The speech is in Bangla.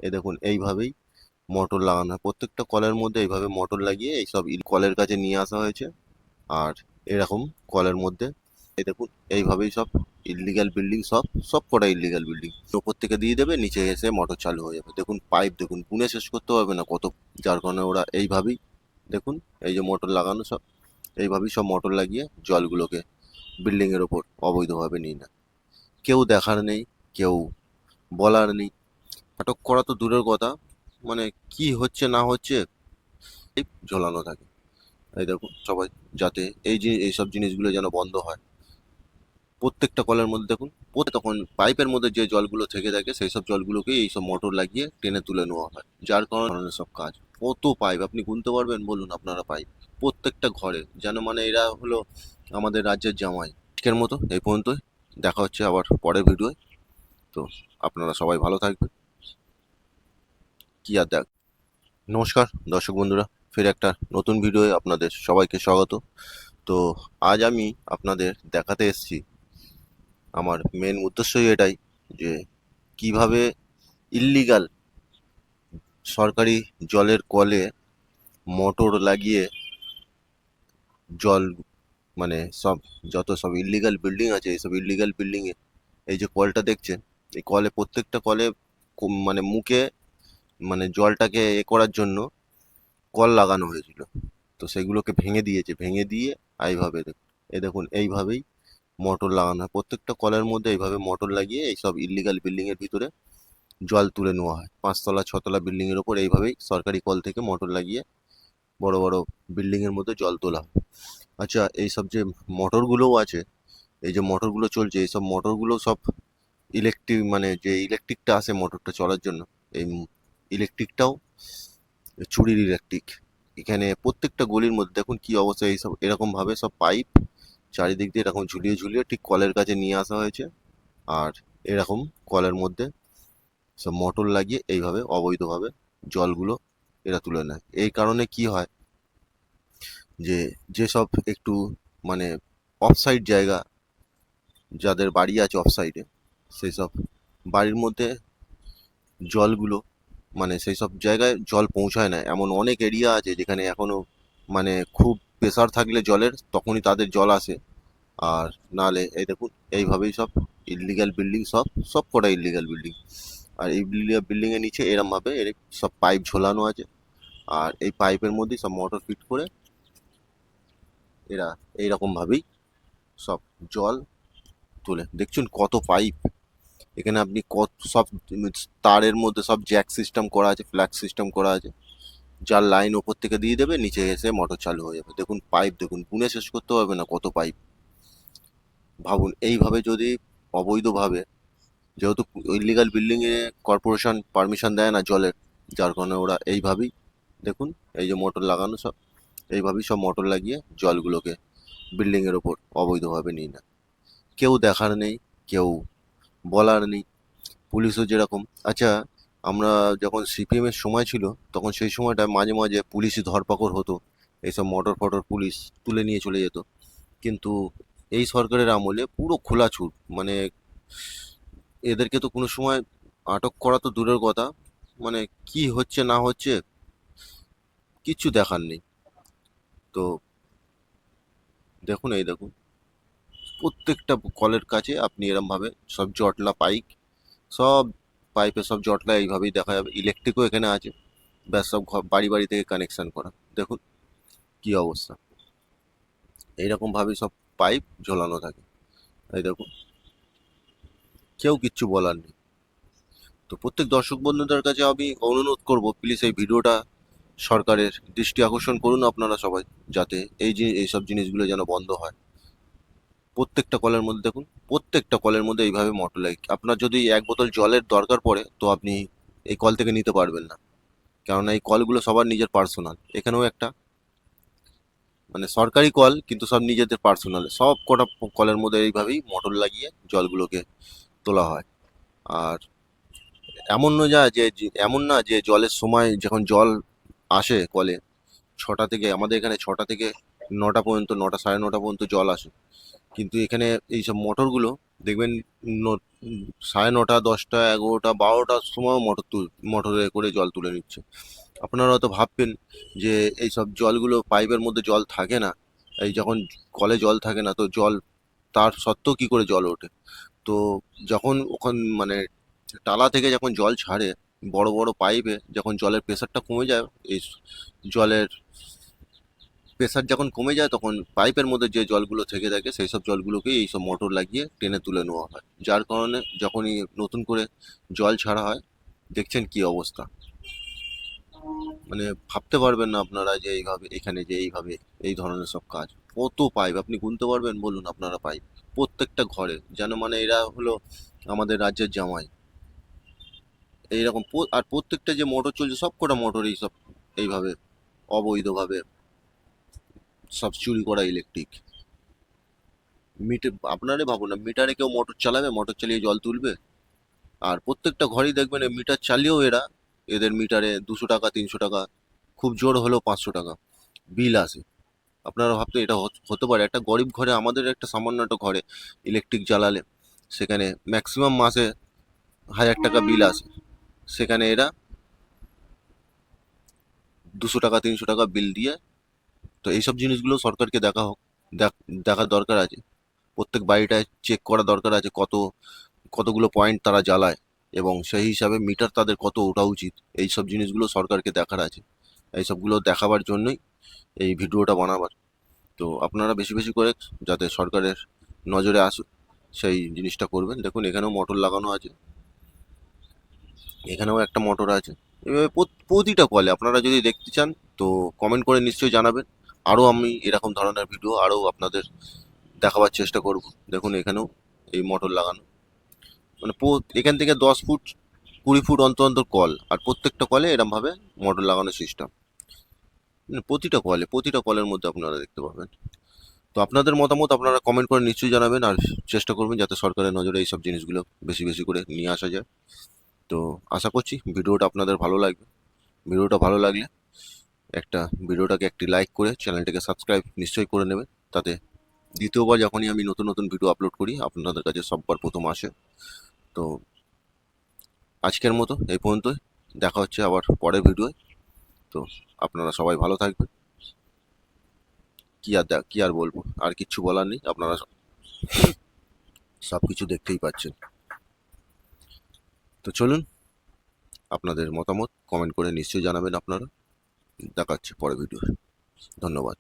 এই দেখুন এইভাবেই মোটর লাগানো হয়, প্রত্যেকটা কলের মধ্যে এইভাবে মোটর লাগিয়ে এইসব কলের কাছে নিয়ে আসা হয়েছে। আর এরকম কলের মধ্যে এই দেখুন এইভাবেই সব ইল্লিগাল বিল্ডিং, সব সব কটা ইল্লিগাল বিল্ডিং ওপর থেকে দিয়ে দেবে, নিচে এসে মোটর চালু হয়ে যাবে। দেখুন পাইপ দেখুন, গুনে শেষ করতে পারবে না কত। যার কারণে ওরা এইভাবেই দেখুন, এই যে মোটর লাগানো সব এইভাবেই সব মোটর লাগিয়ে জলগুলোকে বিল্ডিং এর ওপর অবৈধভাবে নিয়ে নেয়। কেউ দেখার নেই, কেউ বলার নেই, আটক করা তো দূরের কথা, মানে কি হচ্ছে না হচ্ছে এই ঝোলানো থাকে। এই দেখুন সবাই, যাতে এই যে এইসব জিনিসগুলো যেন বন্ধ হয়। প্রত্যেকটা কলের মধ্যে দেখুন, তখন পাইপের মধ্যে যে জলগুলো থেকে থাকে সেই সব জলগুলোকে এইসব মোটর লাগিয়ে টেনে তুলে নেওয়া হয়। যার কারণে সব কাজ, কত পাইপ আপনি গুনতে পারবেন বলুন আপনারা? পাইপ প্রত্যেকটা ঘরে যেন, মানে এরা হলো আমাদের রাজ্যের জামাই। আজকের মতো এই পর্যন্তই, দেখা হচ্ছে আবার পরের ভিডিওয়। তো আপনারা সবাই ভালো থাকবেন। কি আর দেখ, নমস্কার দর্শক বন্ধুরা, ফির একটা নতুন ভিডিওয়ে আপনাদের সবাইকে স্বাগত। তো আজ আমি আপনাদের দেখাতে এসেছি, আমার মেন উদ্দেশ্যই এটাই, যে কিভাবে ইল্লিগাল সরকারি জলের কলে মোটর লাগিয়ে জল, মানে সব যত সব ইল্লিগাল বিল্ডিং আছে, এইসব ইল্লিগাল বিল্ডিংয়ে এই যে কলটা দেখছেন, এই কলে প্রত্যেকটা কলে মানে মুখে, মানে জলটাকে করার জন্য কল লাগানো হয়েছিল। তো সেগুলোকে ভেঙে দিয়েছে, ভেঙে দিয়ে এইভাবে দেখুন, এই দেখুন এইভাবেই মোটর লাগানো হয়, প্রত্যেকটা কলের মধ্যে এইভাবে মোটর লাগিয়ে এইসব ইল্লিগাল বিল্ডিং এর ভিতরে জল তুলে নেওয়া হয়। 5 তলা 6 তলা বিল্ডিং এর উপর এইভাবেই সরকারি কল থেকে মোটর লাগিয়ে বড় বড় বিল্ডিং এর মধ্যে জল তোলা হয়। আচ্ছা, এইসব যে মোটরগুলোও আছে, এই যে মোটরগুলো চলছে, এইসব মোটরগুলো সব ইলেকট্রিক, মানে যে ইলেকট্রিকটা আসে মোটরটা চলার জন্য, এই ইলেকট্রিকটাও চুরির ইলেকট্রিক। এখানে প্রত্যেকটা গলির মধ্যে দেখুন কি অবস্থা, এইসব এরকম ভাবে সব পাইপ চারিদিক দিয়ে এরকম ঝুলিয়ে ঝুলিয়ে ঠিক কলের কাছে নিয়ে আসা হয়েছে। আর এরকম কলের মধ্যে সব মোটর লাগিয়ে এইভাবে অবৈধভাবে জলগুলো এরা তুলে নেয়। এই কারণে কি হয়, যে যেসব একটু, মানে অফসাইড জায়গা, যাদের বাড়ি আছে অফসাইডে, সেই সব বাড়ির মধ্যে জলগুলো, মানে সেই সব জায়গায় জল পৌঁছায় না। এমন অনেক এরিয়া আছে যেখানে এখনো, মানে খুব প্রেসার থাকলে জলের, তখনই তাদের জল আসে। আর নালে এই দেখুন এইভাবেই সব ইল্লিগাল বিল্ডিং, সব সব কটা ইল্লিগাল বিল্ডিং। আর এই বিল্ডিং এর নিচে এরম ভাবে সব পাইপ ঝোলানো আছে। আর এই পাইপের মধ্যে সব মোটর ফিট করে এরা এইরকম ভাবেই সব জল তোলে। দেখছুন কত পাইপ, এখানে আপনি কত সব তারের মধ্যে সব জ্যাক সিস্টেম করা আছে, ফ্ল্যাগ সিস্টেম করা আছে। যার লাইন ওপর থেকে দিয়ে দেবে, নিচে এসে মোটর চালু হয়ে যাবে। দেখুন পাইপ দেখুন, গুনে শেষ করতে পারবে না কত পাইপ। ভাবুন এইভাবে যদি অবৈধভাবে, যেহেতু ইলিগাল বিল্ডিং এ কর্পোরেশন পারমিশন দেয় না জলের, যার কারণে ওরা এইভাবেই দেখুন, এই যে মোটর লাগানো সব এইভাবেই সব মোটর লাগিয়ে জলগুলোকে বিল্ডিং এর ওপর অবৈধভাবে নিয়ে নেয়। কেউ দেখার নেই, কেউ বলার নেই। পুলিশও যেরকম, আচ্ছা, আমরা যখন সিপিএম এর সময় ছিল, তখন সেই সময়টা মাঝে মাঝে পুলিশি ধরপাকড় হতো, এইসব মোটর ফটর পুলিশ তুলে নিয়ে চলে যেত। কিন্তু এই সরকারের আমলে পুরো খোলা ছুট, মানে এদেরকে তো কোনো সময় আটক করা তো দূরের কথা, মানে কি হচ্ছে না হচ্ছে কিচ্ছু দেখার নেই। তো দেখুন, এই দেখুন প্রত্যেকটা কলের কাছে আপনি এরম ভাবে সব জটলা পাইপ, সব পাইপে সব জটলা এইভাবেই দেখা যাবে। ইলেকট্রিকও এখানে আছে, ব্যাস সব বাড়ি বাড়ি থেকে কানেকশন করা। দেখুন কি অবস্থা, এইরকম ভাবে সব পাইপ ঝোলানো থাকে। এই দেখুন, কেউ কিচ্ছু বলার নেই। তো প্রত্যেক দর্শক বন্ধুদের কাছে আমি অনুরোধ করব, প্লিজ এই ভিডিওটা সরকারের দৃষ্টি আকর্ষণ করুন আপনারা সবাই, যাতে এই যে এইসব জিনিসগুলো যেন বন্ধ হয়। প্রত্যেকটা কলের মধ্যে দেখুন, প্রত্যেকটা কলের মধ্যে এইভাবে মোটর লাগে। আপনার যদি 1 বোতল জলের দরকার পড়ে, তো আপনি এই কল থেকে নিতে পারবেন না, কেননা এই কলগুলো সবার নিজের পার্সোনাল। এখানেও একটা, মানে সরকারি কল কিন্তু সব নিজেদের পার্সোনাল, সব কটা কলের মধ্যে এইভাবেই মোটর লাগিয়ে জলগুলোকে তোলা হয়। আর এমন না এমন না যে জলের সময় যখন জল আসে কলে, 6টা থেকে, আমাদের এখানে 6টা থেকে 9টা পর্যন্ত, 9টা সাড়ে 9টা পর্যন্ত জল আসে। কিন্তু এখানে এইসব মোটরগুলো দেখবেন সাড়ে নটা, 10টা, 11টা, 12টার সময় মোটরে করে জল তুলে নিচ্ছে। আপনারা হয়তো ভাববেন যে এইসব জলগুলো পাইপের মধ্যে জল থাকে না, এই যখন কলে জল থাকে না তো জল তার সত্ত্বেও কি করে জল ওঠে। তো যখন ওখান মানে টালা থেকে যখন জল ছাড়ে বড় বড় পাইপে, যখন জলের প্রেশারটা কমে যায়, এই জলের প্রেশার যখন কমে যায় তখন পাইপের মধ্যে যে জলগুলো থেকে থাকে সেই সব জলগুলোকেই এইসব মোটর লাগিয়ে টেনে তুলে নেওয়া হয়, যার কারণে যখনই নতুন করে জল ছাড়া হয় দেখছেন কি অবস্থা। মানে ভাবতে পারবেন না আপনারা যে এইভাবে এখানে যে এইভাবে এই ধরনের সব কাজ। কত পাইপ আপনি গুনতে পারবেন বলুন আপনারা? পাইপ প্রত্যেকটা ঘরে, যেন মানে এরা হলো আমাদের রাজ্যের জামাই এইরকম। আর প্রত্যেকটা যে মোটর চলছে সব কটা মোটর এইসব এইভাবে অবৈধভাবে সব চুরি করা ইলেকট্রিক মিটার। আপনারাই ভাবুন না, মিটারে কেউ মোটর চালাবে, মোটর চালিয়ে জল তুলবে? আর প্রত্যেকটা ঘরেই দেখবেন এই মিটার চালিয়েও এদের মিটারে 200 টাকা, 300 টাকা, খুব জোর হলেও 500 টাকা বিল আসে। আপনারা ভাবতে এটা হতে পারে একটা গরিব ঘরে, আমাদের একটা সামান্য একটা ঘরে ইলেকট্রিক জ্বালালে সেখানে ম্যাক্সিমাম মাসে 1000 টাকা বিল আসে, সেখানে এরা 200 টাকা, 300 টাকা বিল দিয়ে। তো এইসব জিনিসগুলো সরকারকে দেখা হোক, দেখার দরকার আছে। প্রত্যেক বাড়িটায় চেক করা দরকার আছে কতগুলো পয়েন্ট তারা জ্বালায়, এবং সেই হিসাবে মিটার তাদের কত ওঠা উচিত। এই সব জিনিসগুলো সরকারকে দেখার আছে। এই সবগুলো দেখাবার জন্যই এই ভিডিওটা বানাবার। তো আপনারা বেশি বেশি করে যাতে সরকারের নজরে আসুক সেই জিনিসটা করবেন। দেখুন এখানেও মোটর লাগানো আছে, এখানেও একটা মোটর আছে। এভাবে প্রতিটা কলে আপনারা যদি দেখতে চান তো কমেন্ট করে নিশ্চয়ই জানাবেন। আরও আমি এরকম ধরনের ভিডিও আরও আপনাদের দেখাবার চেষ্টা করব। দেখুন এখানেও এই মোটর লাগানো, মানে এখান থেকে 10 ফুট 20 ফুট অন্তর অন্তর কল, আর প্রত্যেকটা কলে এরমভাবে মোটর লাগানোর সিস্টেম। প্রতিটা কলের মধ্যে আপনারা দেখতে পাবেন। তো আপনাদের মতামত আপনারা কমেন্ট করে নিশ্চয়ই জানাবেন, আর চেষ্টা করবেন যাতে সরকারের নজরে এইসব জিনিসগুলো বেশি বেশি করে নিয়ে আসা যায়। তো আশা করছি ভিডিওটা আপনাদের ভালো লাগবে। ভিডিওটা ভালো লাগলে ভিডিওটাকে একটি লাইক করে চ্যানেলটাকে সাবস্ক্রাইব নিশ্চয়ই করে নেবেন, তাতে দ্বিতীয়বার যখনই আমি নতুন নতুন ভিডিও আপলোড করি আপনাদের কাছে সববার প্রথম আসে। তো আজকের মতো এই পর্যন্তই, দেখা হচ্ছে আবার পরের ভিডিওয়। তো আপনারা সবাই ভালো থাকবেন। কি আর বলবো, আর কিচ্ছু বলার নেই, আপনারা সব কিছু দেখতেই পাচ্ছেন। তো চলুন, আপনাদের মতামত কমেন্ট করে নিশ্চয়ই জানাবেন আপনারা। দেখা হচ্ছে পরের ভিডিও। ধন্যবাদ।